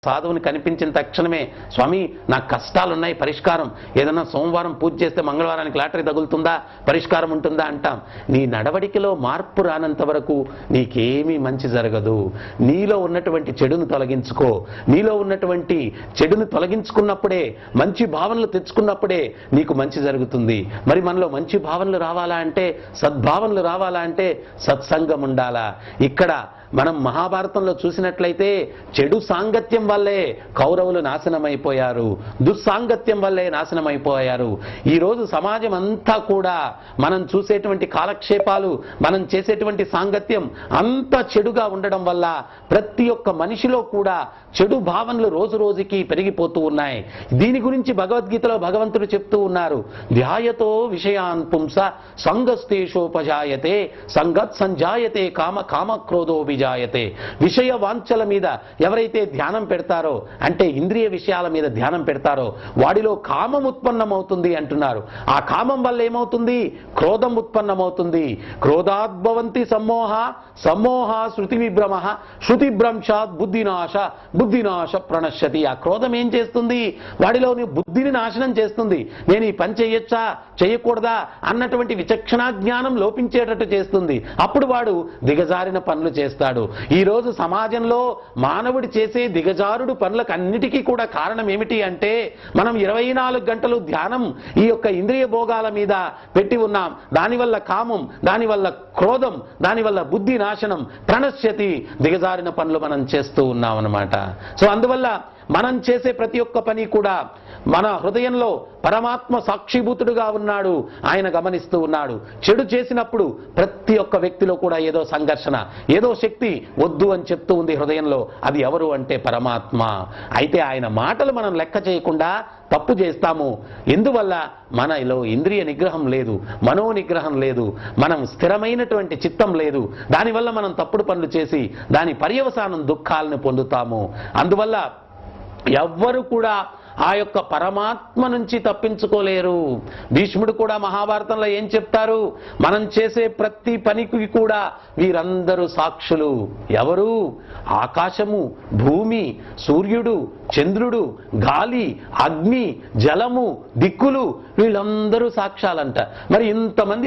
సాధువుని కనిపించిన తక్షణమే స్వామి నాకు కష్టాలున్నాయి పరిష్కారం, ఏదన్నా సోమవారం పూజ చేస్తే మంగళవారానికి లాటరీ తగులుతుందా, పరిష్కారం ఉంటుందా అంటాం. నీ నడవడికలో మార్పు రానంత వరకు నీకేమీ మంచి జరగదు. నీలో ఉన్నటువంటి చెడును తొలగించుకో. నీలో ఉన్నటువంటి చెడును తొలగించుకున్నప్పుడే, మంచి భావనలు తెచ్చుకున్నప్పుడే నీకు మంచి జరుగుతుంది. మరి మనలో మంచి భావనలు రావాలా అంటే, సద్భావనలు రావాలా అంటే సత్సంగం ఉండాలా. ఇక్కడ మనం మహాభారతంలో చూసినట్లయితే చెడు సాంగత్యం వల్లే కౌరవులు నాశనమైపోయారు, దుస్సాంగత్యం వల్లే నాశనమైపోయారు. ఈరోజు సమాజం అంతా కూడా మనం చూసేటువంటి కాలక్షేపాలు, మనం చేసేటువంటి సాంగత్యం అంతా చెడుగా ఉండడం వల్ల ప్రతి ఒక్క మనిషిలో కూడా చెడు భావనలు రోజు రోజుకి పెరిగిపోతూ ఉన్నాయి. దీని గురించి భగవద్గీతలో భగవంతుడు చెప్తూ ఉన్నారు, ధ్యాయతో విషయాన్ పుంస సంగస్తేషోపజాయతే సంగత్ సంజాయతే కామ కామక్రోధో జాయతే. విషయ వాంఛల మీద ఎవరైతే ధ్యానం పెడతారో, అంటే ఇంద్రియ విషయాల మీద ధ్యానం పెడతారో వాడిలో కామం ఉత్పన్నమవుతుంది అంటున్నారు. ఆ కామం వల్ల ఏమవుతుంది? క్రోధం ఉత్పన్నమవుతుంది. క్రోధాద్భవంతి సమ్మోహ, సమ్మోహ శృతి విభ్రమ, శృతి భ్రంశాత్ బుద్ధినాశ, బుద్ధినాశ ప్రణశ్యతి. ఆ క్రోధం ఏం చేస్తుంది? వాడిలోని బుద్ధిని నాశనం చేస్తుంది. నేను ఈ పని చేయొచ్చా చేయకూడదా అన్నటువంటి విచక్షణా జ్ఞానం లోపించేటట్టు చేస్తుంది. అప్పుడు వాడు దిగజారిన పనులు చేస్తాడు. ఈ రోజు సమాజంలో మానవుడి చేసే దిగజారుడు పనులకు అన్నిటికీ కూడా కారణం ఏమిటి అంటే, మనం 24 గంటలు ధ్యానం ఈ యొక్క ఇంద్రియ భోగాల మీద పెట్టి ఉన్నాం. దానివల్ల కామం, దానివల్ల క్రోధం, దానివల్ల బుద్ధి నాశనం, ప్రణశ్యతి, దిగజారిన పనులు మనం చేస్తూ ఉన్నాం అన్నమాట. సో అందువల్ల మనం చేసే ప్రతి ఒక్క పని కూడా మన హృదయంలో పరమాత్మ సాక్షిభూతుడుగా ఉన్నాడు, ఆయన గమనిస్తూ ఉన్నాడు. చెడు చేసినప్పుడు ప్రతి ఒక్క వ్యక్తిలో కూడా ఏదో సంఘర్షణ, ఏదో శక్తి వద్దు అని చెప్తూ ఉంది హృదయంలో. అది ఎవరు అంటే పరమాత్మ. అయితే ఆయన మాటలు మనం లెక్క చేయకుండా తప్పు చేస్తాము. ఎందువల్ల? మనలో ఇంద్రియ నిగ్రహం లేదు, మనో నిగ్రహం లేదు, మనం స్థిరమైనటువంటి చిత్తం లేదు. దానివల్ల మనం తప్పుడు పనులు చేసి దాని పర్యవసానం దుఃఖాలను పొందుతాము. అందువల్ల ఎవ్వరు కూడా ఆ యొక్క పరమాత్మ నుంచి తప్పించుకోలేరు. భీష్ముడు కూడా మహాభారతంలో ఏం చెప్తారు? మనం చేసే ప్రతి పనికి కూడా వీరందరూ సాక్షులు. ఎవరు? ఆకాశము, భూమి, సూర్యుడు, చంద్రుడు, గాలి, అగ్ని, జలము, దిక్కులు, వీళ్ళందరూ సాక్ష్యాలంట. మరి ఇంతమంది